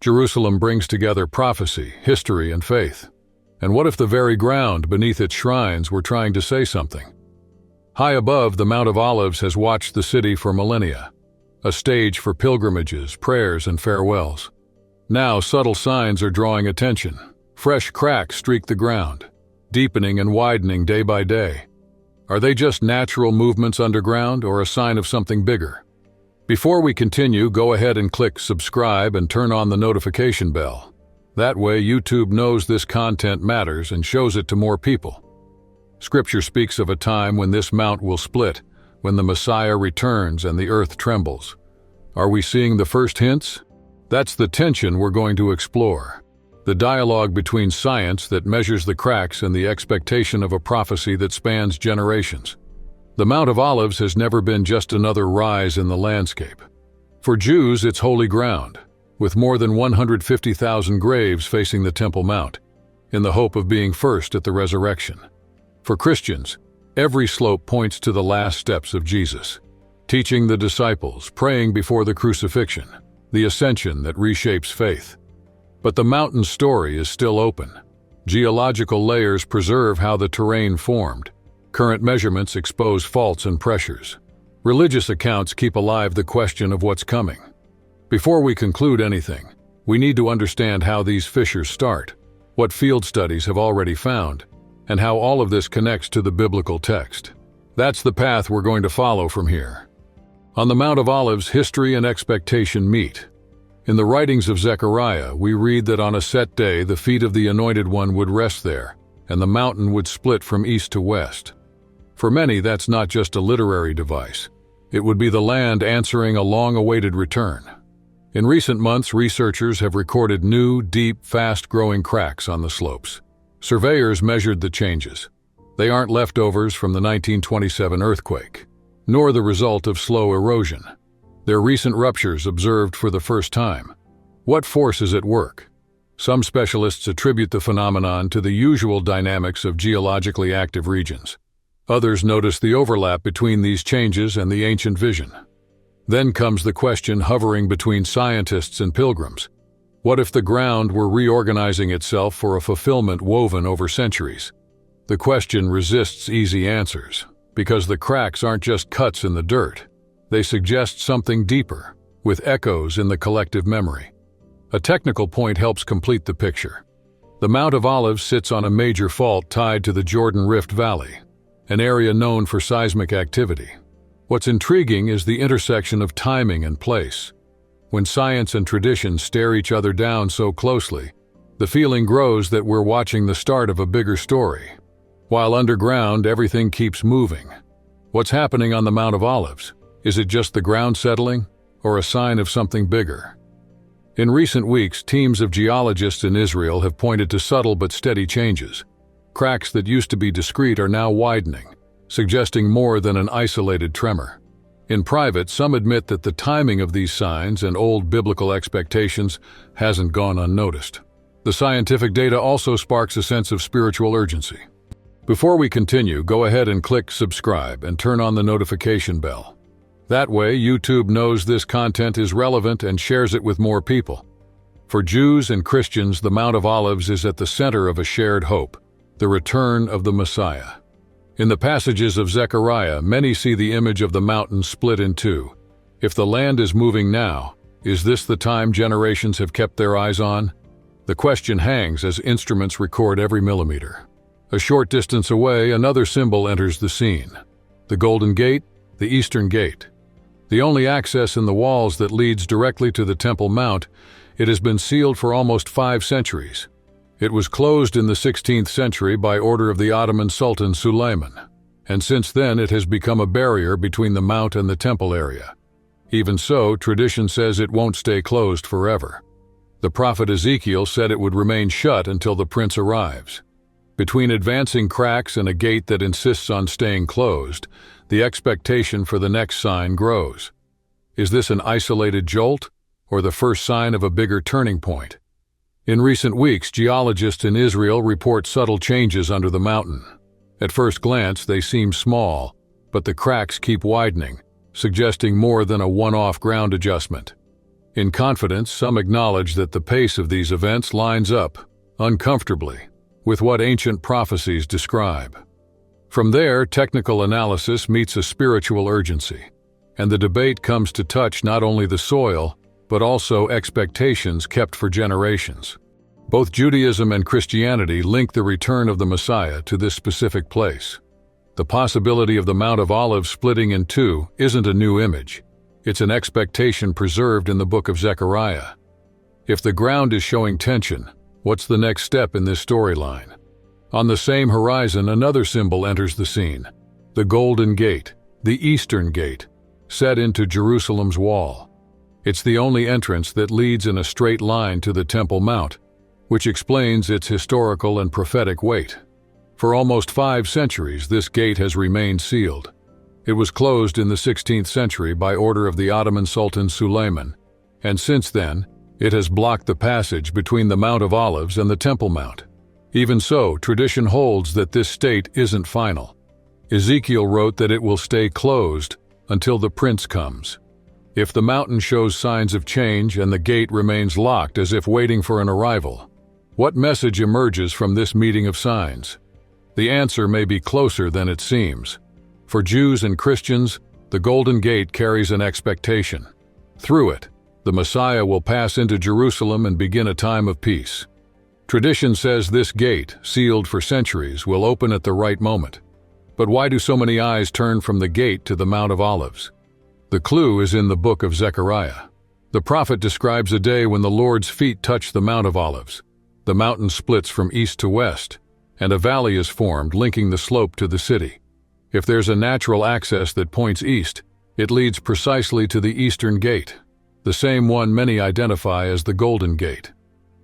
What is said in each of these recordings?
Jerusalem brings together prophecy, history, and faith. And what if the very ground beneath its shrines were trying to say something? High above, the Mount of Olives has watched the city for millennia, a stage for pilgrimages, prayers, and farewells. Now subtle signs are drawing attention. Fresh cracks streak the ground, deepening and widening day by day. Are they just natural movements underground or a sign of something bigger? Before we continue, go ahead and click subscribe and turn on the notification bell. That way, YouTube knows this content matters and shows it to more people. Scripture speaks of a time when this mount will split, when the Messiah returns and the earth trembles. Are we seeing the first hints? That's the tension we're going to explore. The dialogue between science that measures the cracks and the expectation of a prophecy that spans generations. The Mount of Olives has never been just another rise in the landscape. For Jews, it's holy ground, with more than 150,000 graves facing the Temple Mount, in the hope of being first at the resurrection. For Christians, every slope points to the last steps of Jesus, teaching the disciples, praying before the crucifixion, the ascension that reshapes faith. But the mountain story is still open. Geological layers preserve how the terrain formed. Current measurements expose faults and pressures. Religious accounts keep alive the question of what's coming. Before we conclude anything, we need to understand how these fissures start, what field studies have already found, and how all of this connects to the biblical text. That's the path we're going to follow from here. On the Mount of Olives, history and expectation meet. In the writings of Zechariah, we read that on a set day the feet of the Anointed One would rest there, and the mountain would split from east to west. For many, that's not just a literary device. It would be the land answering a long-awaited return. In recent months, researchers have recorded new, deep, fast-growing cracks on the slopes. Surveyors measured the changes. They aren't leftovers from the 1927 earthquake, nor the result of slow erosion. They're recent ruptures observed for the first time. What force is at work? Some specialists attribute the phenomenon to the usual dynamics of geologically active regions. Others notice the overlap between these changes and the ancient vision. Then comes the question hovering between scientists and pilgrims. What if the ground were reorganizing itself for a fulfillment woven over centuries? The question resists easy answers, because the cracks aren't just cuts in the dirt. They suggest something deeper, with echoes in the collective memory. A technical point helps complete the picture. The Mount of Olives sits on a major fault tied to the Jordan Rift Valley, an area known for seismic activity. What's intriguing is the intersection of timing and place. When science and tradition stare each other down so closely, the feeling grows that we're watching the start of a bigger story. While underground, everything keeps moving. What's happening on the Mount of Olives? Is it just the ground settling, or a sign of something bigger? In recent weeks, teams of geologists in Israel have pointed to subtle but steady changes. Cracks that used to be discrete are now widening, suggesting more than an isolated tremor. In private, some admit that the timing of these signs and old biblical expectations hasn't gone unnoticed. The scientific data also sparks a sense of spiritual urgency. Before we continue, go ahead and click subscribe and turn on the notification bell. That way, YouTube knows this content is relevant and shares it with more people. For Jews and Christians, the Mount of Olives is at the center of a shared hope, the return of the Messiah. In the passages of Zechariah, many see the image of the mountain split in two. If the land is moving now, is this the time generations have kept their eyes on? The question hangs as instruments record every millimeter. A short distance away, another symbol enters the scene. The Golden Gate, the Eastern Gate. The only access in the walls that leads directly to the Temple Mount, it has been sealed for almost 5 centuries. It was closed in the 16th century by order of the Ottoman Sultan Suleiman, and since then it has become a barrier between the Mount and the Temple area. Even so, tradition says it won't stay closed forever. The prophet Ezekiel said it would remain shut until the prince arrives. Between advancing cracks and a gate that insists on staying closed, the expectation for the next sign grows. Is this an isolated jolt, or the first sign of a bigger turning point? In recent weeks, geologists in Israel report subtle changes under the mountain. At first glance, they seem small, but the cracks keep widening, suggesting more than a one-off ground adjustment. In confidence, some acknowledge that the pace of these events lines up, uncomfortably, with what ancient prophecies describe. From there, technical analysis meets a spiritual urgency, and the debate comes to touch not only the soil, but also expectations kept for generations. Both Judaism and Christianity link the return of the Messiah to this specific place. The possibility of the Mount of Olives splitting in two isn't a new image. It's an expectation preserved in the book of Zechariah. If the ground is showing tension, what's the next step in this storyline? On the same horizon, another symbol enters the scene: the Golden Gate, the Eastern Gate, set into Jerusalem's wall. It's the only entrance that leads in a straight line to the Temple Mount, which explains its historical and prophetic weight. For almost 5 centuries, this gate has remained sealed. It was closed in the 16th century by order of the Ottoman Sultan Suleiman, and since then, it has blocked the passage between the Mount of Olives and the Temple Mount. Even so, tradition holds that this state isn't final. Ezekiel wrote that it will stay closed until the Prince comes. If the mountain shows signs of change and the gate remains locked as if waiting for an arrival, what message emerges from this meeting of signs? The answer may be closer than it seems. For Jews and Christians, the Golden Gate carries an expectation. Through it, the Messiah will pass into Jerusalem and begin a time of peace. Tradition says this gate, sealed for centuries, will open at the right moment. But why do so many eyes turn from the gate to the Mount of Olives? The clue is in the book of Zechariah. The prophet describes a day when the Lord's feet touch the Mount of Olives. The mountain splits from east to west, and a valley is formed linking the slope to the city. If there's a natural access that points east, it leads precisely to the Eastern Gate, the same one many identify as the Golden Gate.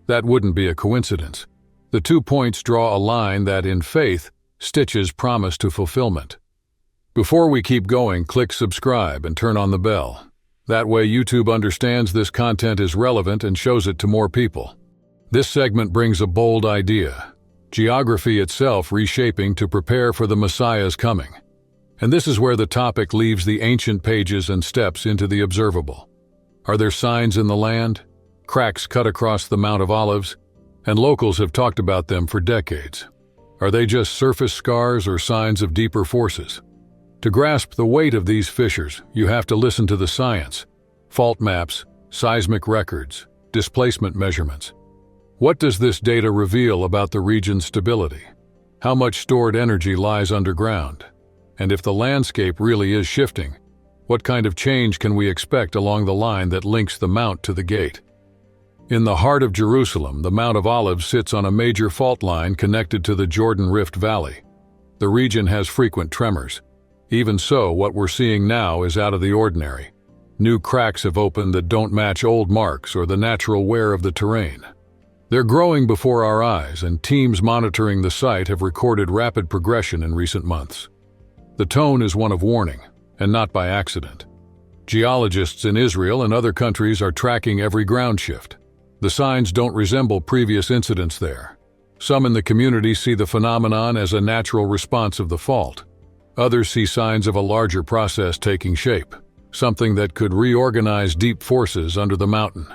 That wouldn't be a coincidence. The 2 points draw a line that, in faith, stitches promise to fulfillment. Before we keep going, click subscribe and turn on the bell. That way YouTube understands this content is relevant and shows it to more people. This segment brings a bold idea: geography itself reshaping to prepare for the Messiah's coming. And this is where the topic leaves the ancient pages and steps into the observable. Are there signs in the land? Cracks cut across the Mount of Olives? And locals have talked about them for decades. Are they just surface scars or signs of deeper forces? To grasp the weight of these fissures, you have to listen to the science: fault maps, seismic records, displacement measurements. What does this data reveal about the region's stability? How much stored energy lies underground? And if the landscape really is shifting, what kind of change can we expect along the line that links the mount to the gate? In the heart of Jerusalem, the Mount of Olives sits on a major fault line connected to the Jordan Rift Valley. The region has frequent tremors. Even so, what we're seeing now is out of the ordinary. New cracks have opened that don't match old marks or the natural wear of the terrain. They're growing before our eyes, and teams monitoring the site have recorded rapid progression in recent months. The tone is one of warning, and not by accident. Geologists in Israel and other countries are tracking every ground shift. The signs don't resemble previous incidents there. Some in the community see the phenomenon as a natural response of the fault. Others see signs of a larger process taking shape, something that could reorganize deep forces under the mountain.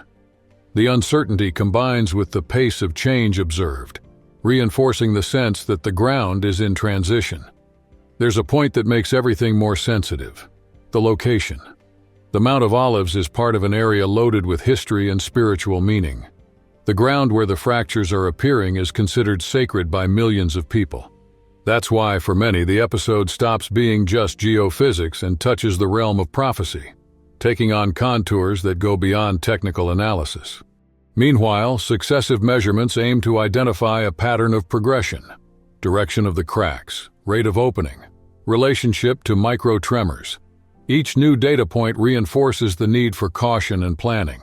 The uncertainty combines with the pace of change observed, reinforcing the sense that the ground is in transition. There's a point that makes everything more sensitive: the location. The Mount of Olives is part of an area loaded with history and spiritual meaning. The ground where the fractures are appearing is considered sacred by millions of people. That's why, for many, the episode stops being just geophysics and touches the realm of prophecy, taking on contours that go beyond technical analysis. Meanwhile, successive measurements aim to identify a pattern of progression: direction of the cracks, rate of opening, relationship to micro-tremors. Each new data point reinforces the need for caution and planning.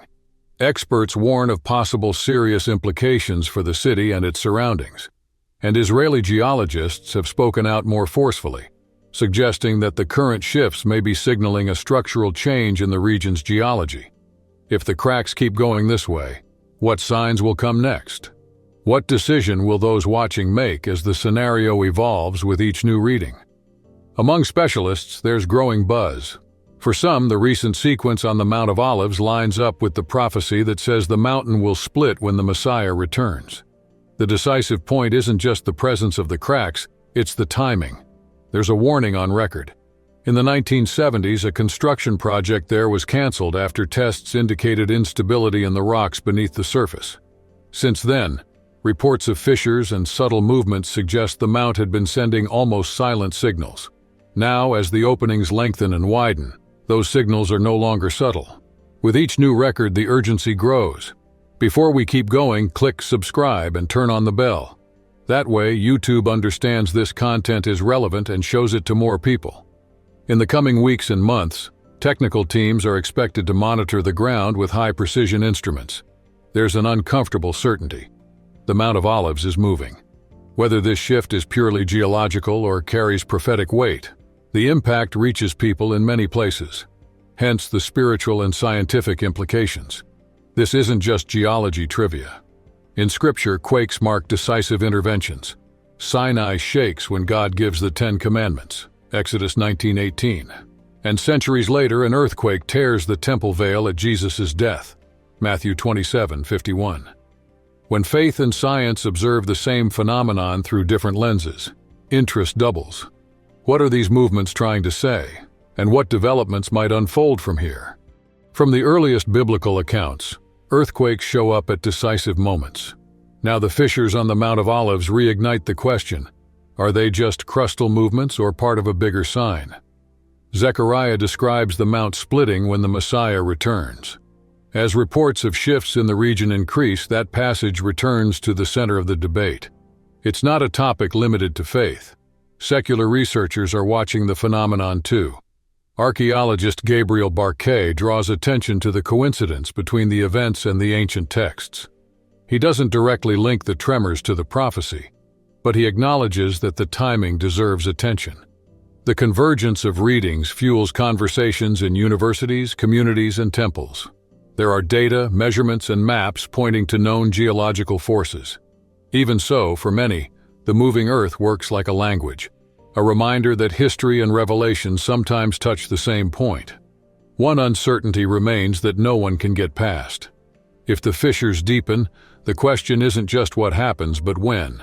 Experts warn of possible serious implications for the city and its surroundings, and Israeli geologists have spoken out more forcefully, suggesting that the current shifts may be signaling a structural change in the region's geology. If the cracks keep going this way, what signs will come next? What decision will those watching make as the scenario evolves with each new reading? Among specialists, there's growing buzz. For some, the recent sequence on the Mount of Olives lines up with the prophecy that says the mountain will split when the Messiah returns. The decisive point isn't just the presence of the cracks, it's the timing. There's a warning on record. In the 1970s, a construction project there was canceled after tests indicated instability in the rocks beneath the surface. Since then, reports of fissures and subtle movements suggest the mount had been sending almost silent signals. Now, as the openings lengthen and widen, those signals are no longer subtle. With each new record, the urgency grows. Before we keep going, click subscribe and turn on the bell. That way, YouTube understands this content is relevant and shows it to more people. In the coming weeks and months, technical teams are expected to monitor the ground with high-precision instruments. There's an uncomfortable certainty. The Mount of Olives is moving. Whether this shift is purely geological or carries prophetic weight, the impact reaches people in many places. Hence the spiritual and scientific implications. This isn't just geology trivia. In Scripture, quakes mark decisive interventions. Sinai shakes when God gives the Ten Commandments, Exodus 19:18. And centuries later, an earthquake tears the temple veil at Jesus' death, Matthew 27:51. When faith and science observe the same phenomenon through different lenses, interest doubles. What are these movements trying to say, and what developments might unfold from here? From the earliest biblical accounts, earthquakes show up at decisive moments. Now the fissures on the Mount of Olives reignite the question, are they just crustal movements or part of a bigger sign? Zechariah describes the mount splitting when the Messiah returns. As reports of shifts in the region increase, that passage returns to the center of the debate. It's not a topic limited to faith. Secular researchers are watching the phenomenon too. Archaeologist Gabriel Barquet draws attention to the coincidence between the events and the ancient texts. He doesn't directly link the tremors to the prophecy, but he acknowledges that the timing deserves attention. The convergence of readings fuels conversations in universities, communities, and temples. There are data, measurements, and maps pointing to known geological forces. Even so, for many, the moving earth works like a language, a reminder that history and revelation sometimes touch the same point. One uncertainty remains that no one can get past. If the fissures deepen, the question isn't just what happens, but when.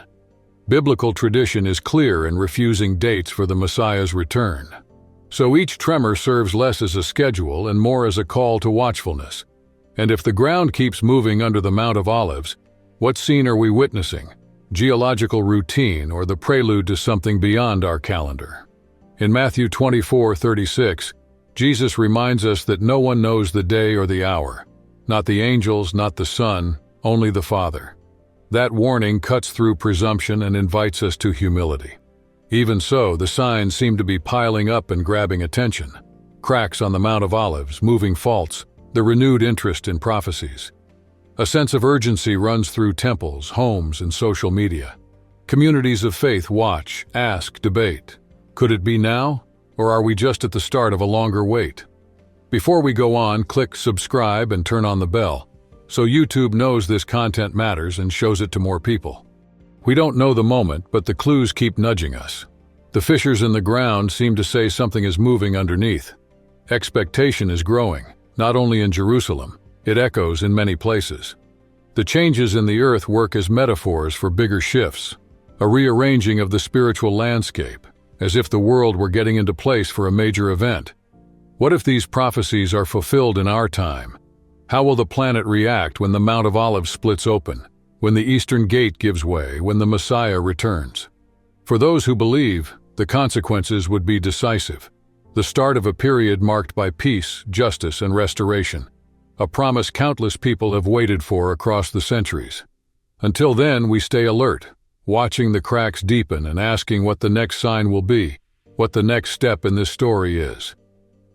Biblical tradition is clear in refusing dates for the Messiah's return. So each tremor serves less as a schedule and more as a call to watchfulness. And if the ground keeps moving under the Mount of Olives, what scene are we witnessing? Geological routine or the prelude to something beyond our calendar? In Matthew 24:36, Jesus reminds us that no one knows the day or the hour. Not the angels, not the Son, only the Father. That warning cuts through presumption and invites us to humility. Even so, the signs seem to be piling up and grabbing attention. Cracks on the Mount of Olives, moving faults, the renewed interest in prophecies. A sense of urgency runs through temples, homes, and social media. Communities of faith watch, ask, debate. Could it be now, or are we just at the start of a longer wait? Before we go on, click subscribe and turn on the bell, so YouTube knows this content matters and shows it to more people. We don't know the moment, but the clues keep nudging us. The fissures in the ground seem to say something is moving underneath. Expectation is growing, not only in Jerusalem, it echoes in many places. The changes in the earth work as metaphors for bigger shifts, a rearranging of the spiritual landscape, as if the world were getting into place for a major event. What if these prophecies are fulfilled in our time? How will the planet react when the Mount of Olives splits open, when the Eastern Gate gives way, when the Messiah returns? For those who believe, the consequences would be decisive. The start of a period marked by peace, justice, and restoration, a promise countless people have waited for across the centuries. Until then, we stay alert, watching the cracks deepen and asking what the next sign will be, what the next step in this story is.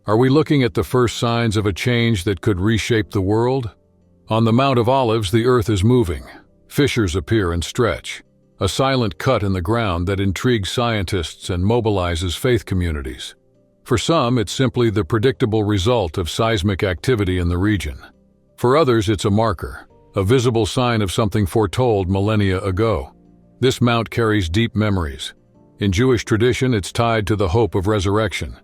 Are we looking at the first signs of a change that could reshape the world? On the Mount of Olives, the earth is moving. Fissures appear and stretch, a silent cut in the ground that intrigues scientists and mobilizes faith communities. For some, it's simply the predictable result of seismic activity in the region. For others, it's a marker, a visible sign of something foretold millennia ago. This mount carries deep memories. In Jewish tradition, it's tied to the hope of resurrection.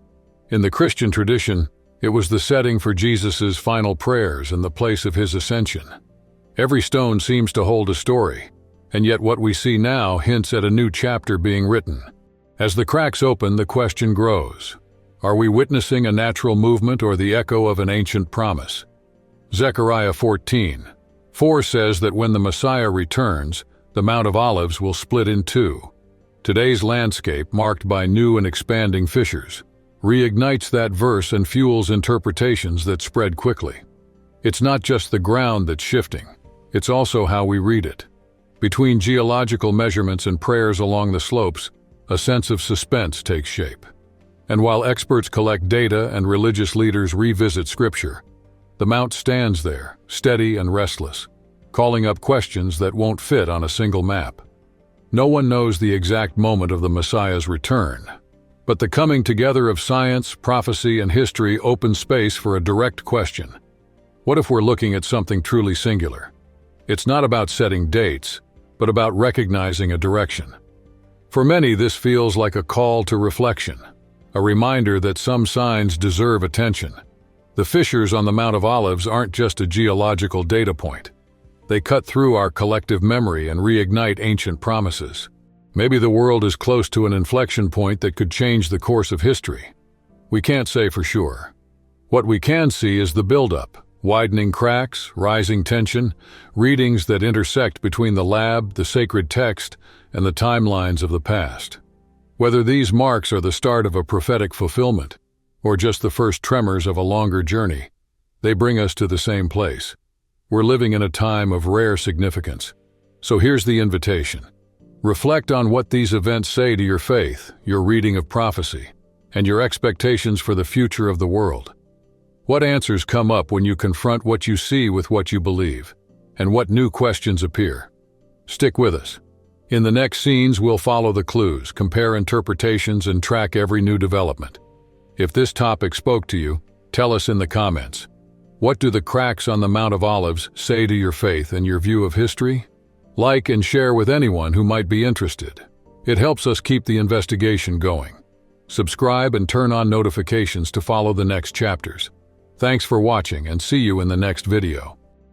In the Christian tradition, It was the setting for Jesus' final prayers and the place of his ascension. Every stone seems to hold a story, and yet what we see now hints at a new chapter being written. As the cracks open, the question grows. Are we witnessing a natural movement or the echo of an ancient promise? Zechariah 14:4 says that when the Messiah returns, the Mount of Olives will split in two. Today's landscape, marked by new and expanding fissures, reignites that verse and fuels interpretations that spread quickly. It's not just the ground that's shifting, it's also how we read it. Between geological measurements and prayers along the slopes, a sense of suspense takes shape. And while experts collect data and religious leaders revisit Scripture, the mount stands there, steady and restless, calling up questions that won't fit on a single map. No one knows the exact moment of the Messiah's return, but the coming together of science, prophecy, and history opens space for a direct question. What if we're looking at something truly singular? It's not about setting dates, but about recognizing a direction. For many, this feels like a call to reflection, a reminder that some signs deserve attention. The fissures on the Mount of Olives aren't just a geological data point. They cut through our collective memory and reignite ancient promises. Maybe the world is close to an inflection point that could change the course of history. We can't say for sure. What we can see is the buildup, widening cracks, rising tension, readings that intersect between the lab, the sacred text, and the timelines of the past. Whether these marks are the start of a prophetic fulfillment, or just the first tremors of a longer journey, they bring us to the same place. We're living in a time of rare significance. So here's the invitation. Reflect on what these events say to your faith, your reading of prophecy, and your expectations for the future of the world. What answers come up when you confront what you see with what you believe, and what new questions appear? Stick with us. In the next scenes, we'll follow the clues, compare interpretations, and track every new development. If this topic spoke to you, tell us in the comments. What do the cracks on the Mount of Olives say to your faith and your view of history? Like and share with anyone who might be interested. It helps us keep the investigation going. Subscribe and turn on notifications to follow the next chapters. Thanks for watching and see you in the next video.